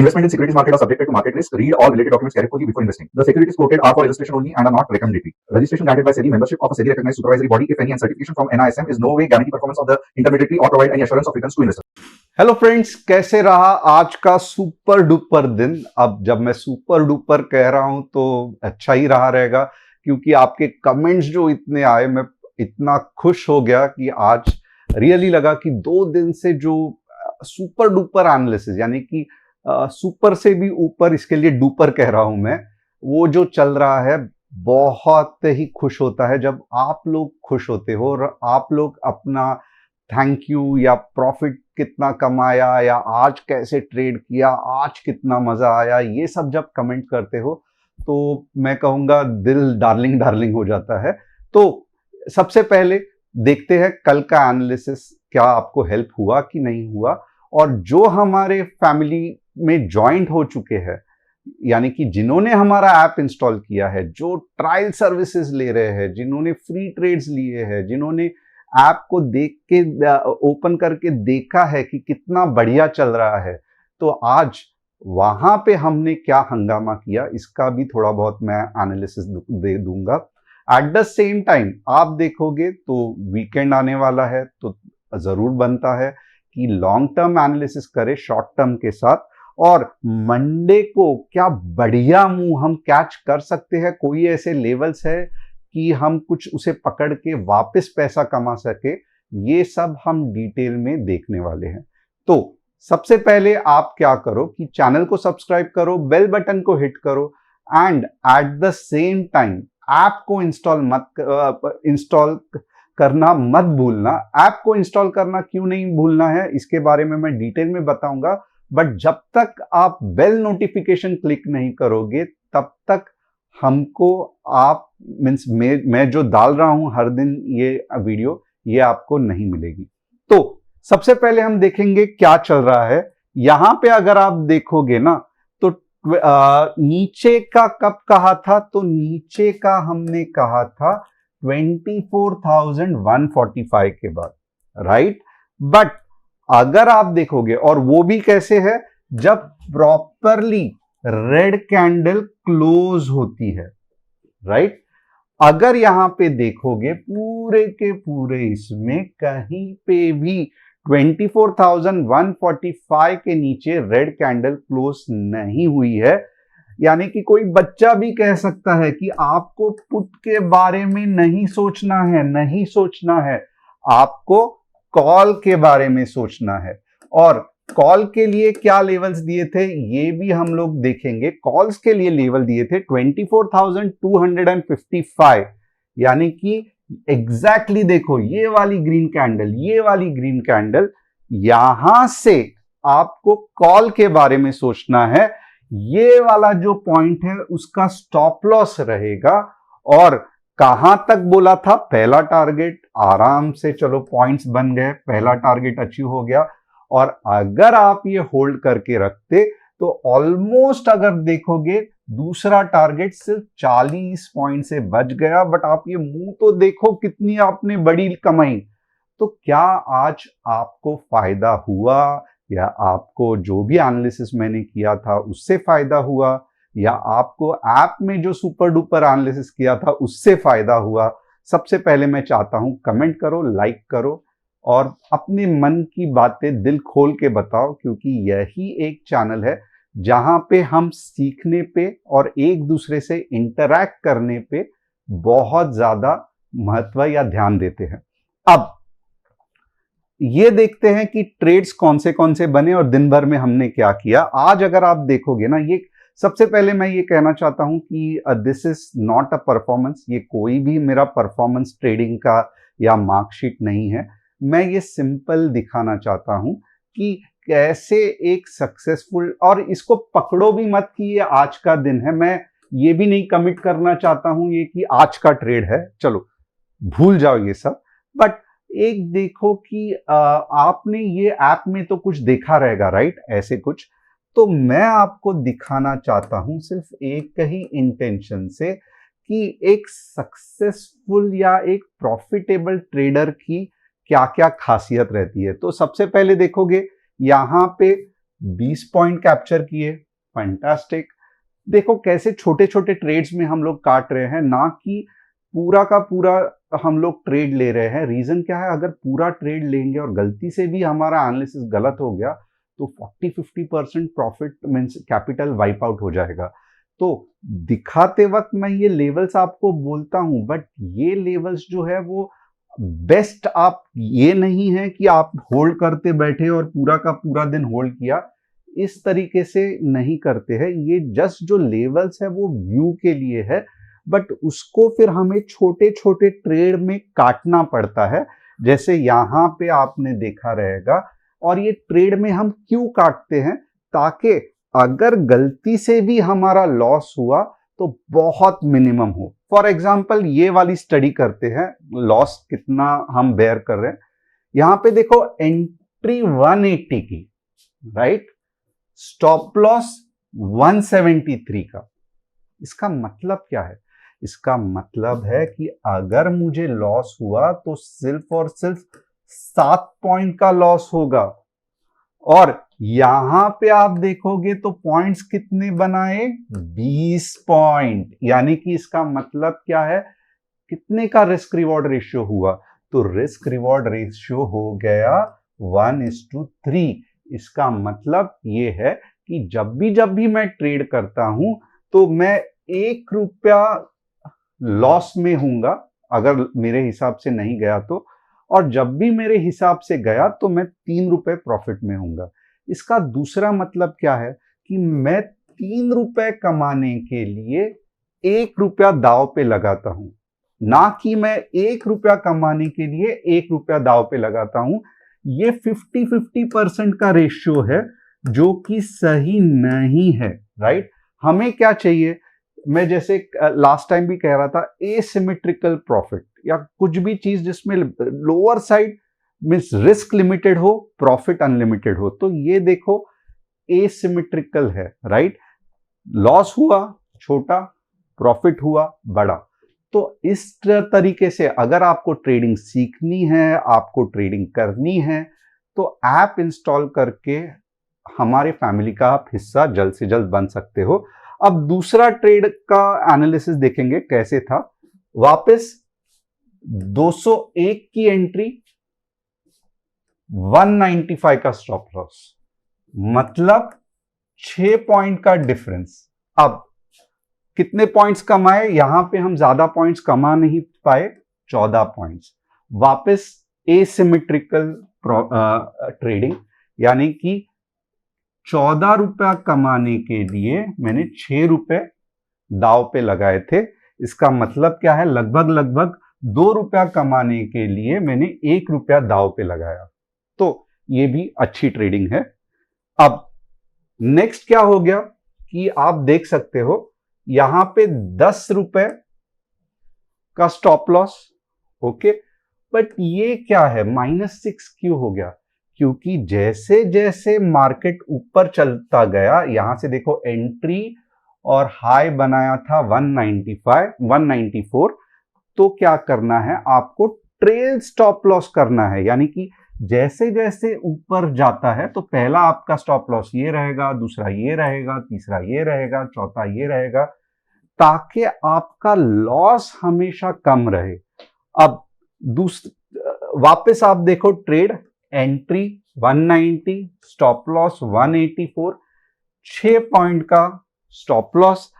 Investment in securities market are subjected to market risk. Read all related documents carefully before investing. The securities quoted are for illustration only and are not recommendatory. Registration granted by SEBI. Membership of a SEBI recognized supervisory body, if any, and certification from NISM is no way guarantee performance of the intermediary or provide any assurance of returns to investors. Hello friends, कैसे रहा आज का super duper दिन। अब जब मैं super duper कह रहा हूं तो अच्छा ही रहा रहेगा, क्योंकि आपके कमेंट्स जो इतने आए, मैं इतना खुश हो गया कि आज रियली लगा कि 2 दिन से जो सुपर डुपर एनालिसिस, यानी कि सुपर से भी ऊपर, इसके लिए डुपर कह रहा हूं मैं, वो जो चल रहा है, बहुत ही खुश होता है जब आप लोग खुश होते हो और आप लोग अपना थैंक यू या प्रॉफिट कितना कमाया या आज कैसे ट्रेड किया, आज कितना मजा आया, ये सब जब कमेंट करते हो तो मैं कहूंगा दिल डार्लिंग डार्लिंग हो जाता है। तो सबसे पहले देखते हैं कल का एनालिसिस क्या आपको हेल्प हुआ कि नहीं हुआ। और जो हमारे फैमिली में ज्वाइंट हो चुके हैं, यानी कि जिन्होंने हमारा ऐप इंस्टॉल किया है, जो ट्रायल सर्विसेज ले रहे हैं, जिन्होंने फ्री ट्रेड्स लिए हैं, जिन्होंने ऐप को देख के ओपन करके देखा है कि कितना बढ़िया चल रहा है, तो आज वहां पे हमने क्या हंगामा किया, इसका भी थोड़ा बहुत मैं एनालिसिस दे दूंगा। एट द सेम टाइम आप देखोगे तो वीकेंड आने वाला है, तो जरूर बनता है कि लॉन्ग टर्म एनालिसिस करें शॉर्ट टर्म के साथ, और मंडे को क्या बढ़िया मूव हम कैच कर सकते हैं, कोई ऐसे लेवल्स है कि हम कुछ उसे पकड़ के वापस पैसा कमा सके, ये सब हम डिटेल में देखने वाले हैं। तो सबसे पहले आप क्या करो कि चैनल को सब्सक्राइब करो, बेल बटन को हिट करो, and at the same time app को इंस्टॉल करना मत भूलना। ऐप को इंस्टॉल करना क्यों नहीं भूलना है, इसके बारे में मैं डिटेल में बताऊंगा, बट जब तक आप बेल नोटिफिकेशन क्लिक नहीं करोगे तब तक हमको आप मीन्स मैं जो डाल रहा हूं हर दिन ये वीडियो, ये आपको नहीं मिलेगी। तो सबसे पहले हम देखेंगे क्या चल रहा है। यहां पे अगर आप देखोगे ना तो नीचे का कब कहा था, तो नीचे का हमने कहा था 24,145 के बाद, राइट। बट अगर आप देखोगे, और वो भी कैसे है, जब प्रॉपरली रेड कैंडल क्लोज होती है, राइट। अगर यहां पे देखोगे पूरे के पूरे इसमें कहीं पे भी 24,145 के नीचे रेड कैंडल क्लोज नहीं हुई है, यानी कि कोई बच्चा भी कह सकता है कि आपको पुट के बारे में नहीं सोचना है, नहीं सोचना है, आपको कॉल के बारे में सोचना है। और कॉल के लिए क्या लेवल्स दिए थे ये भी हम लोग देखेंगे। कॉल्स के लिए लेवल दिए थे 24,255, यानी कि एग्जैक्टली देखो ये वाली ग्रीन कैंडल, ये वाली ग्रीन कैंडल, यहां से आपको कॉल के बारे में सोचना है। ये वाला जो पॉइंट है उसका स्टॉप लॉस रहेगा। और कहां तक बोला था, पहला टारगेट आराम से, चलो पॉइंट्स बन गए, पहला टारगेट अचीव हो गया। और अगर आप ये होल्ड करके रखते तो ऑलमोस्ट अगर देखोगे दूसरा टारगेट सिर्फ 40 पॉइंट से बच गया। बट आप ये मूव तो देखो कितनी आपने बड़ी कमाई। तो क्या आज आपको फायदा हुआ, या आपको जो भी एनालिसिस मैंने किया था उससे फायदा हुआ, या आपको ऐप में जो सुपर डुपर एनालिसिस किया था उससे फायदा हुआ? सबसे पहले मैं चाहता हूं कमेंट करो, लाइक करो और अपने मन की बातें दिल खोल के बताओ, क्योंकि यही एक चैनल है जहां पे हम सीखने पे और एक दूसरे से इंटरैक्ट करने पे बहुत ज्यादा महत्व या ध्यान देते हैं। अब ये देखते हैं कि ट्रेड्स कौन से बने और दिन भर में हमने क्या किया। आज अगर आप देखोगे ना, ये सबसे पहले मैं ये कहना चाहता हूं कि this is not a performance, ये कोई भी मेरा परफॉर्मेंस ट्रेडिंग का या मार्कशीट नहीं है। मैं ये सिंपल दिखाना चाहता हूं कि कैसे एक सक्सेसफुल, और इसको पकड़ो भी मत कि ये आज का दिन है, मैं ये भी नहीं कमिट करना चाहता हूं ये कि आज का ट्रेड है, चलो भूल जाओ ये सब। बट एक देखो कि आपने ये ऐप में तो कुछ देखा रहेगा, राइट, ऐसे कुछ। तो मैं आपको दिखाना चाहता हूं सिर्फ एक ही इंटेंशन से कि एक सक्सेसफुल या एक प्रॉफिटेबल ट्रेडर की क्या क्या खासियत रहती है। तो सबसे पहले देखोगे यहां पे 20 पॉइंट कैप्चर किए, फैंटास्टिक। देखो कैसे छोटे छोटे ट्रेड्स में हम लोग काट रहे हैं, ना कि पूरा का पूरा हम लोग ट्रेड ले रहे हैं। रीजन क्या है, अगर पूरा ट्रेड लेंगे और गलती से भी हमारा एनालिसिस गलत हो गया तो 40-50% profit means capital wipe out हो जाएगा। तो दिखाते वक्त मैं ये लेवल्स आपको बोलता हूं, बट ये लेवल्स जो है वो बेस्ट, आप ये नहीं है कि आप होल्ड करते बैठे और पूरा का पूरा दिन होल्ड किया, इस तरीके से नहीं करते हैं। ये जस्ट जो लेवल्स है वो व्यू के लिए है, बट उसको फिर हमें छोटे छोटे ट्रेड में काटना पड़ता है, जैसे यहां पे आपने देखा रहेगा। और ये ट्रेड में हम क्यों काटते हैं, ताकि अगर गलती से भी हमारा लॉस हुआ तो बहुत मिनिमम हो। फॉर एग्जांपल ये वाली स्टडी करते हैं, लॉस कितना हम बेयर कर रहे हैं। यहां पे देखो एंट्री 180 की, राइट, स्टॉप लॉस 173 का। इसका मतलब क्या है, इसका मतलब है कि अगर मुझे लॉस हुआ तो सिर्फ और सिर्फ 7 पॉइंट का लॉस होगा। और यहां पे आप देखोगे तो पॉइंट्स कितने बनाए, 20 पॉइंट। यानी कि इसका मतलब क्या है, कितने का रिस्क रिवॉर्ड रेशियो हुआ, तो रिस्क रिवॉर्ड रेशियो हो गया 1:3। इसका मतलब ये है कि जब भी मैं ट्रेड करता हूं तो मैं 1 रुपया लॉस में हूंगा अगर मेरे हिसाब से नहीं गया तो, और जब भी मेरे हिसाब से गया तो मैं 3 रुपए प्रॉफिट में हूंगा। इसका दूसरा मतलब क्या है कि मैं 3 रुपए कमाने के लिए 1 रुपया दांव पे लगाता हूं, ना कि मैं 1 रुपया कमाने के लिए 1 रुपया दांव पे लगाता हूं। ये 50-50% का रेशियो है, जो कि सही नहीं है, राइट। हमें क्या चाहिए, मैं जैसे लास्ट टाइम भी कह रहा था, एसिमेट्रिकल प्रॉफिट, या कुछ भी चीज जिसमें lower side means risk limited हो, प्रॉफिट अनलिमिटेड हो। तो ये देखो एसिमेट्रिकल है, राइट। लॉस हुआ छोटा, प्रॉफिट हुआ बड़ा। तो इस तरीके से अगर आपको ट्रेडिंग सीखनी है, आपको ट्रेडिंग करनी है, तो ऐप इंस्टॉल करके हमारे फैमिली का आप हिस्सा जल्द से जल्द बन सकते हो। अब दूसरा ट्रेड का एनालिसिस देखेंगे कैसे था। वापस 201 की एंट्री, 195 का स्टॉप लॉस, मतलब 6 पॉइंट का डिफरेंस। अब कितने पॉइंट्स कमाए, यहां पे हम ज्यादा पॉइंट्स कमा नहीं पाए, 14 पॉइंट्स। वापस एसिमेट्रिकल ट्रेडिंग, यानी कि 14 रुपया कमाने के लिए मैंने 6 रुपए दांव पे लगाए थे। इसका मतलब क्या है, लगभग 2 रुपया कमाने के लिए मैंने 1 रुपया दांव पे लगाया। तो ये भी अच्छी ट्रेडिंग है। अब नेक्स्ट क्या हो गया कि आप देख सकते हो यहां पे 10 रुपए का स्टॉप लॉस, ओके। बट ये क्या है, -6 क्यों हो गया, क्योंकि जैसे जैसे मार्केट ऊपर चलता गया, यहां से देखो एंट्री और हाई बनाया था 195 194, तो क्या करना है, आपको ट्रेल स्टॉप लॉस करना है। यानी कि जैसे जैसे ऊपर जाता है तो पहला आपका स्टॉप लॉस ये रहेगा, दूसरा ये रहेगा, तीसरा ये रहेगा, चौथा ये रहेगा, ताकि आपका लॉस हमेशा कम रहे। अब वापस आप देखो trade, entry 190, stop loss 184, 6 point का स्टॉप लॉस,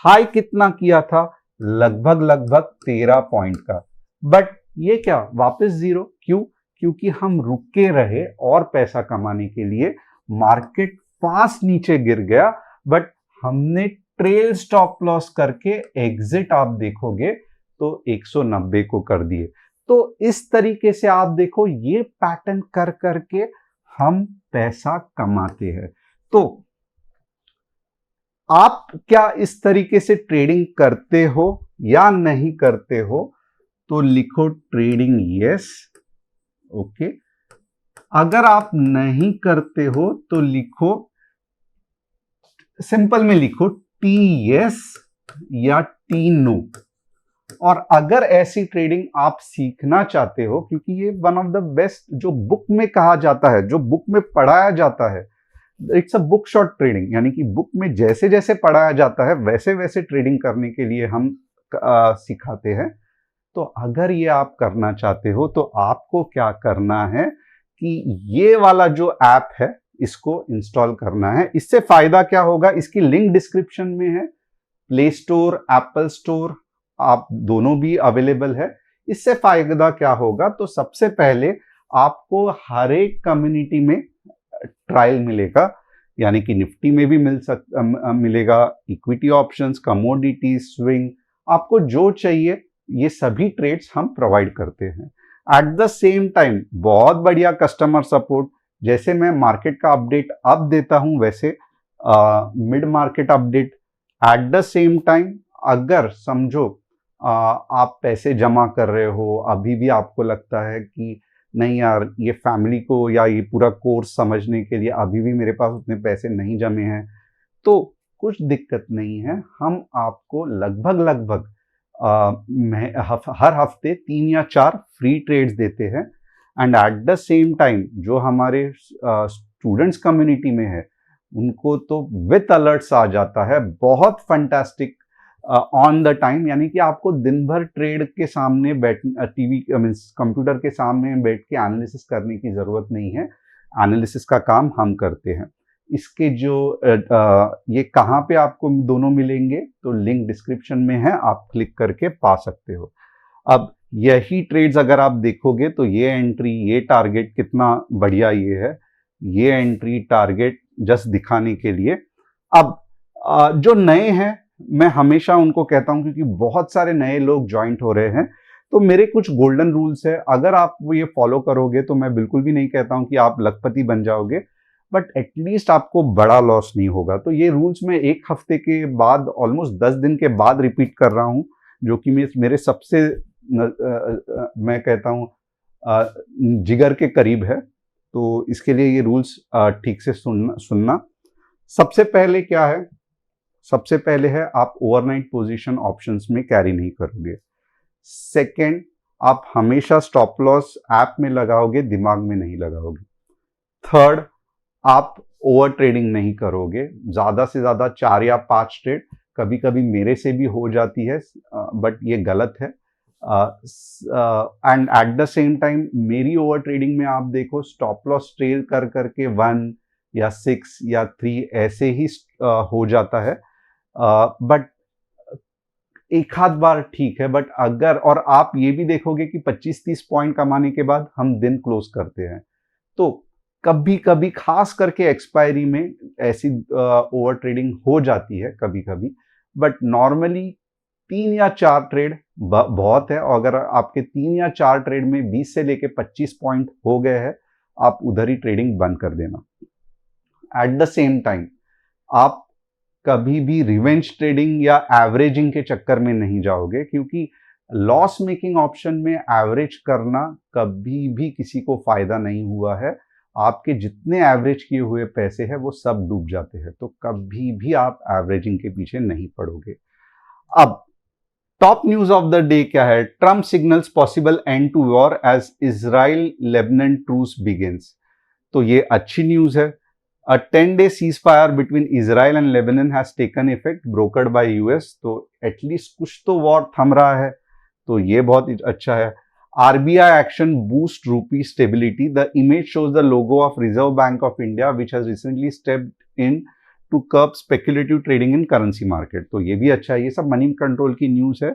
हाई कितना किया था, लगभग 13 पॉइंट का। बट ये क्या, वापस जीरो, क्यों, क्योंकि हम रुके रहे और पैसा कमाने के लिए। मार्केट फास्ट नीचे गिर गया, बट हमने ट्रेल स्टॉप लॉस करके एग्जिट आप देखोगे तो 190 को कर दिए। तो इस तरीके से आप देखो, ये पैटर्न कर करके हम पैसा कमाते हैं। तो आप क्या इस तरीके से ट्रेडिंग करते हो या नहीं करते हो, तो लिखो ट्रेडिंग यस, ओके। अगर आप नहीं करते हो तो लिखो, सिंपल में लिखो टी यस या टी नो। और अगर ऐसी ट्रेडिंग आप सीखना चाहते हो, क्योंकि ये वन ऑफ द बेस्ट जो बुक में कहा जाता है, जो बुक में पढ़ाया जाता है, it's a book shot trading, यानी कि बुक में जैसे जैसे पढ़ाया जाता है वैसे वैसे ट्रेडिंग करने के लिए हम सिखाते हैं। तो अगर ये आप करना चाहते हो तो आपको क्या करना है कि ये वाला जो ऐप है इसको इंस्टॉल करना है। इससे फायदा क्या होगा, इसकी लिंक डिस्क्रिप्शन में है। प्ले स्टोर, एप्पल स्टोर, आप दोनों भी अवेलेबल है। इससे फायदा क्या होगा, तो सबसे पहले आपको हर एक कम्युनिटी में ट्रायल मिलेगा, यानी कि निफ्टी में भी मिलेगा, इक्विटी ऑप्शंस, कमोडिटी, स्विंग, आपको जो चाहिए ये सभी ट्रेड्स हम प्रोवाइड करते हैं। एट द सेम टाइम बहुत बढ़िया कस्टमर सपोर्ट, जैसे मैं मार्केट का अपडेट अब देता हूं वैसे mid market update. At the same time अगर समझो आप पैसे जमा कर रहे हो, अभी भी आपको लगता है कि नहीं यार ये फैमिली को या ये पूरा कोर्स समझने के लिए अभी भी मेरे पास उतने पैसे नहीं जमे हैं, तो कुछ दिक्कत नहीं है। हम आपको लगभग हर हफ्ते 3 या 4 फ्री ट्रेड्स देते हैं। And at the same time जो हमारे स्टूडेंट्स कम्युनिटी में है उनको तो विथ अलर्ट्स आ जाता है, बहुत फंटास्टिक ऑन द टाइम, यानी कि आपको दिन भर ट्रेड के सामने बैठ टीवी मीन्स कंप्यूटर के सामने बैठ के एनालिसिस करने की ज़रूरत नहीं है। एनालिसिस का काम हम करते हैं। इसके जो ये कहाँ पे आपको दोनों मिलेंगे, तो लिंक डिस्क्रिप्शन में है, आप क्लिक करके पा सकते हो। अब यही ट्रेड्स अगर आप देखोगे तो ये एंट्री, ये टारगेट कितना बढ़िया ये है, ये एंट्री टारगेट जस्ट दिखाने के लिए। अब जो नए हैं मैं हमेशा उनको कहता हूं, क्योंकि बहुत सारे नए लोग ज्वाइंट हो रहे हैं, तो मेरे कुछ गोल्डन रूल्स है, अगर आप वो ये फॉलो करोगे तो मैं बिल्कुल भी नहीं कहता हूं कि आप लखपति बन जाओगे, बट एटलीस्ट आपको बड़ा लॉस नहीं होगा। तो ये रूल्स मैं एक हफ्ते के बाद, ऑलमोस्ट 10 दिन के बाद रिपीट कर रहा हूं, जो कि मेरे सबसे मैं कहता हूं जिगर के करीब है। तो इसके लिए ये रूल्स ठीक से सुनना। सबसे पहले क्या है, सबसे पहले है आप ओवरनाइट पोजीशन ऑप्शंस में कैरी नहीं करोगे। सेकंड, आप हमेशा स्टॉप लॉस ऐप में लगाओगे, दिमाग में नहीं लगाओगे। थर्ड, आप ओवर ट्रेडिंग नहीं करोगे, ज्यादा से ज्यादा 4 या 5 ट्रेड, कभी कभी मेरे से भी हो जाती है बट ये गलत है। And at the same time मेरी ओवर ट्रेडिंग में आप देखो स्टॉप लॉस ट्रेड कर करके 1 या 6 या 3 ऐसे ही हो जाता है, बट एक आध बार ठीक है। बट अगर, और आप ये भी देखोगे कि 25-30 पॉइंट कमाने के बाद हम दिन क्लोज करते हैं, तो कभी कभी खास करके एक्सपायरी में ऐसी ओवर ट्रेडिंग हो जाती है कभी कभी, बट नॉर्मली 3 या 4 ट्रेड बहुत है। और अगर आपके 3 या 4 ट्रेड में 20 से लेके 25 पॉइंट हो गए हैं, आप उधर ही ट्रेडिंग बंद कर देना। एट द सेम टाइम आप कभी भी रिवेंज ट्रेडिंग या एवरेजिंग के चक्कर में नहीं जाओगे, क्योंकि लॉस मेकिंग ऑप्शन में एवरेज करना कभी भी किसी को फायदा नहीं हुआ है। आपके जितने एवरेज किए हुए पैसे हैं वो सब डूब जाते हैं, तो कभी भी आप एवरेजिंग के पीछे नहीं पड़ोगे। अब top news of the day क्या है, Trump signals possible end to war as Israel Lebanon truce begins. तो ये अच्छी न्यूज है। A 10-day ceasefire between Israel and Lebanon has taken effect, brokered by US. तो एटलीस्ट कुछ तो war थम रहा है, तो ये बहुत अच्छा है। RBI action boost rupee stability. The image shows the logo of Reserve Bank of India, which has recently stepped in to curb speculative trading in currency market. तो ये भी अच्छा है। ये सब मनी कंट्रोल की न्यूज है,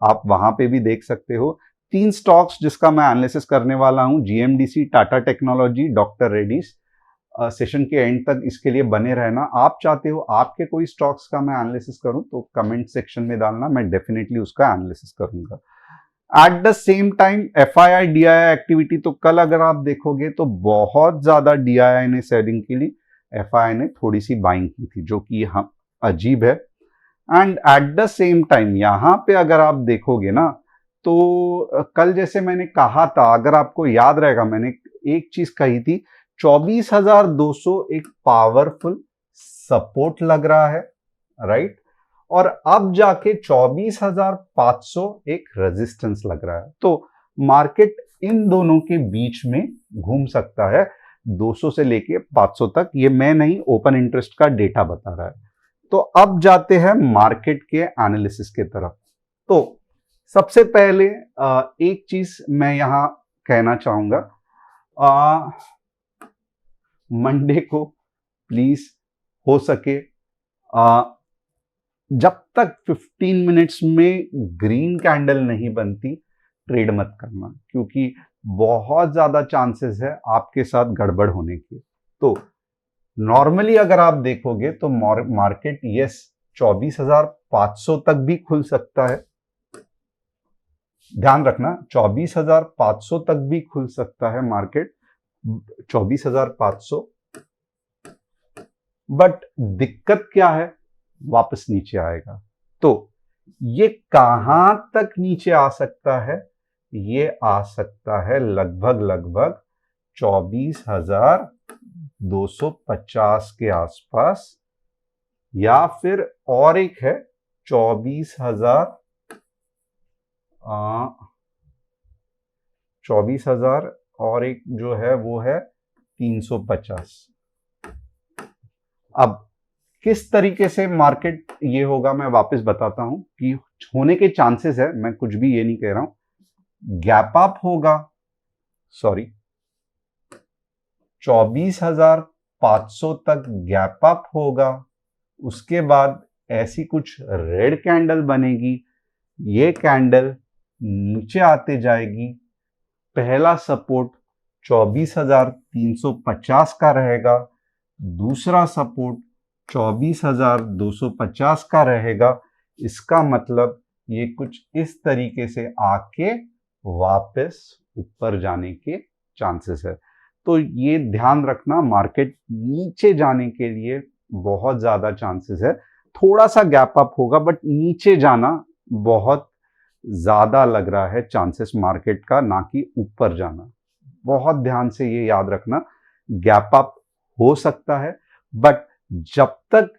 आप वहां पे भी देख सकते हो। 3 स्टॉक्स जिसका मैं एनालिसिस करने वाला हूं, GMDC, Tata technology, doctor Reddy's. Session के एंड तक इसके लिए बने रहना। आप चाहते हो आपके कोई स्टॉक्स का मैं एनालिसिस करूं तो कमेंट सेक्शन में डालना, मैं डेफिनेटली उसका एनालिसिस करूंगा। At the same time FII DII activity, तो कल अगर आप देखोगे तो बहुत ज्यादा DII ने सेलिंग की ली, FII ने थोड़ी सी बाइंग की थी, जो कि अजीब है। And at the same time यहां पे अगर आप देखोगे ना, तो कल जैसे मैंने कहा था, अगर आपको याद रहेगा, मैंने एक चीज कही थी, 24,200 एक पावरफुल सपोर्ट लग रहा है, राइट? और अब जाके 24,500 एक रेजिस्टेंस लग रहा है। तो मार्केट इन दोनों के बीच में घूम सकता है। 200 से लेके 500 तक। ये मैं नहीं, ओपन इंटरेस्ट का डेटा बता रहा है। तो अब जाते हैं मार्केट के एनालिसिस के तरफ। तो सबसे पहले एक चीज मैं यहां कहना चाहूंगा, मंडे को प्लीज हो सके जब तक 15 मिनट्स में ग्रीन कैंडल नहीं बनती ट्रेड मत करना, क्योंकि बहुत ज्यादा चांसेस है आपके साथ गड़बड़ होने की। तो नॉर्मली अगर आप देखोगे तो मार्केट यस 24,500 तक भी खुल सकता है, ध्यान रखना 24,500 तक भी खुल सकता है मार्केट, 24,500। बट दिक्कत क्या है, वापस नीचे आएगा। तो ये कहां तक नीचे आ सकता है, ये आ सकता है लगभग 24,250 के आसपास, या फिर और एक है 24,000 और एक जो है वो है 350। अब किस तरीके से मार्केट ये होगा मैं वापस बताता हूं कि होने के चांसेस है, मैं कुछ भी ये नहीं कह रहा हूं। गैप अप होगा, सॉरी 24,500 तक गैप अप होगा, उसके बाद ऐसी कुछ रेड कैंडल बनेगी, ये कैंडल नीचे आते जाएगी, पहला सपोर्ट 24,350 का रहेगा, दूसरा सपोर्ट 24,250 का रहेगा। इसका मतलब ये कुछ इस तरीके से आके वापस ऊपर जाने के चांसेस है। तो ये ध्यान रखना, मार्केट नीचे जाने के लिए बहुत ज्यादा चांसेस है। थोड़ा सा गैप अप होगा बट नीचे जाना बहुत ज्यादा लग रहा है चांसेस मार्केट का, ना कि ऊपर जाना। बहुत ध्यान से ये याद रखना, गैप अप हो सकता है बट जब तक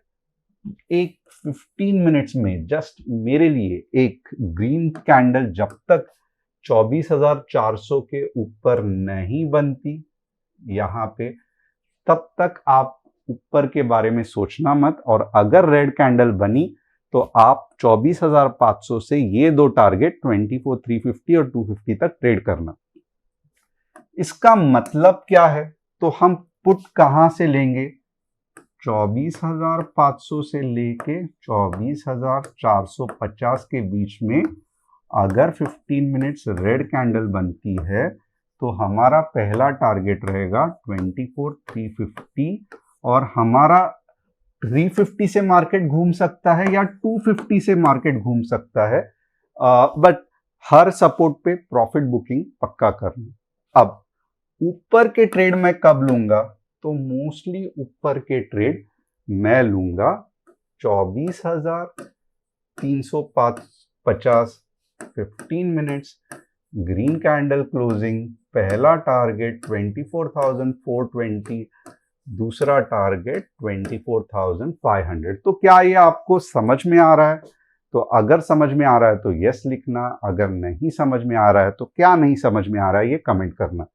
एक 15 मिनट्स में जस्ट मेरे लिए एक ग्रीन कैंडल जब तक 24,400 के ऊपर नहीं बनती यहां पे, तब तक आप ऊपर के बारे में सोचना मत। और अगर रेड कैंडल बनी तो आप 24,500 से ये दो टारगेट 24,350 और 250 तक ट्रेड करना। इसका मतलब क्या है, तो हम पुट कहां से लेंगे, 24,500 से लेके 24,450 के बीच में अगर 15 मिनट्स रेड कैंडल बनती है तो हमारा पहला टारगेट रहेगा 24,350, और हमारा 350 से मार्केट घूम सकता है या 250 से मार्केट घूम सकता है, बट हर सपोर्ट पे प्रॉफिट बुकिंग पक्का करना। अब ऊपर के ट्रेड मैं कब लूंगा, तो मोस्टली ऊपर के ट्रेड मैं लूंगा 24,350 15 मिनट्स ग्रीन कैंडल क्लोजिंग, पहला टारगेट 24,420, दूसरा टारगेट 24,500। तो क्या ये आपको समझ में आ रहा है? तो अगर समझ में आ रहा है तो यस लिखना, अगर नहीं समझ में आ रहा है तो क्या नहीं समझ में आ रहा है ये कमेंट करना।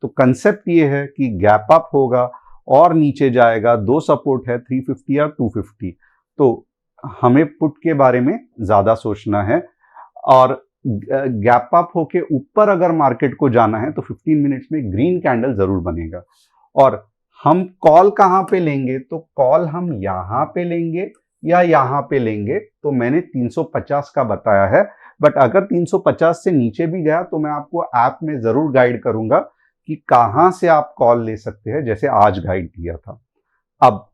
तो कंसेप्ट ये है कि गैप अप होगा और नीचे जाएगा, दो सपोर्ट है 350 या 250, तो हमें पुट के बारे में ज्यादा सोचना है। और गैप अप होके ऊपर अगर मार्केट को जाना है तो 15 मिनट्स में ग्रीन कैंडल जरूर बनेगा। और हम कॉल कहां पे लेंगे, तो कॉल हम यहां पे लेंगे या यहां पे लेंगे, तो मैंने 350 का बताया है। बट अगर 350 से नीचे भी गया तो मैं आपको ऐप में जरूर गाइड करूंगा कि कहां से आप कॉल ले सकते हैं, जैसे आज गाइड किया था। अब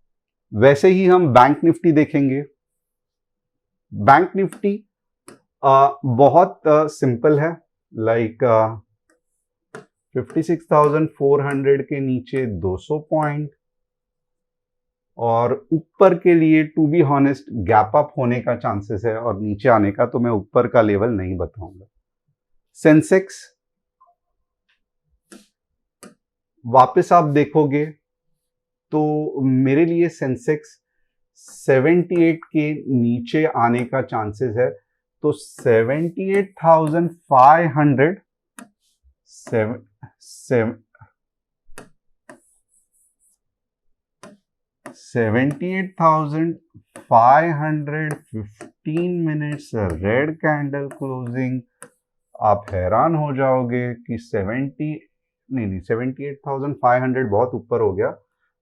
वैसे ही हम बैंक निफ्टी देखेंगे। बैंक निफ्टी बहुत सिंपल है, लाइक 56,400 के नीचे 200 पॉइंट, और ऊपर के लिए to be honest gap up होने का चांसेस है और नीचे आने का, तो मैं ऊपर का लेवल नहीं बताऊंगा। सेंसेक्स वापस आप देखोगे तो मेरे लिए सेंसेक्स 78 के नीचे आने का चांसेस है, तो 78,500 78,515 मिनट्स रेड कैंडल क्लोजिंग। आप हैरान हो जाओगे कि 78,500 बहुत ऊपर हो गया,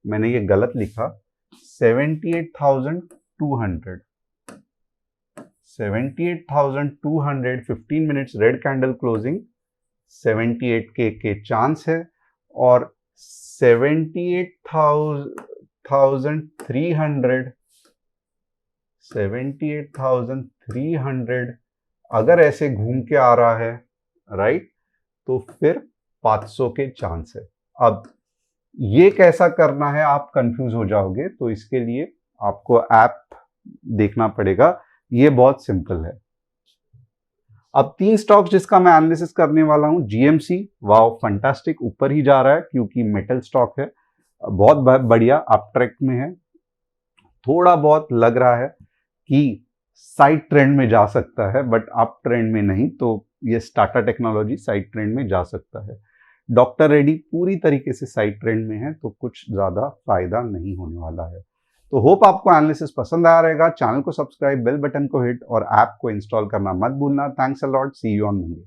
मैंने ये गलत लिखा। 78,200 15 मिनट्स रेड कैंडल क्लोजिंग, 78 के चांस है। और 78,300 अगर ऐसे घूम के आ रहा है, राइट, तो फिर 500 के चांस है। अब ये कैसा करना है आप कंफ्यूज हो जाओगे, तो इसके लिए आपको ऐप देखना पड़ेगा। ये बहुत सिंपल है। अब 3 स्टॉक्स जिसका मैं एनालिसिस करने वाला हूं। जीएमसी, वाओ फंटास्टिक, ऊपर ही जा रहा है क्योंकि मेटल स्टॉक है, बहुत बढ़िया अप ट्रैक में है। थोड़ा बहुत लग रहा है कि साइड ट्रेंड में जा सकता है, बट अप ट्रेंड में नहीं, तो ये टाटा टेक्नोलॉजी साइड ट्रेंड में जा सकता है। डॉक्टर रेड्डी पूरी तरीके से साइड ट्रेंड में है, तो कुछ ज्यादा फायदा नहीं होने वाला है। तो होप आपको एनालिसिस पसंद आया रहेगा। चैनल को सब्सक्राइब, बेल बटन को हिट और ऐप को इंस्टॉल करना मत भूलना। Thanks a lot, see you on Monday.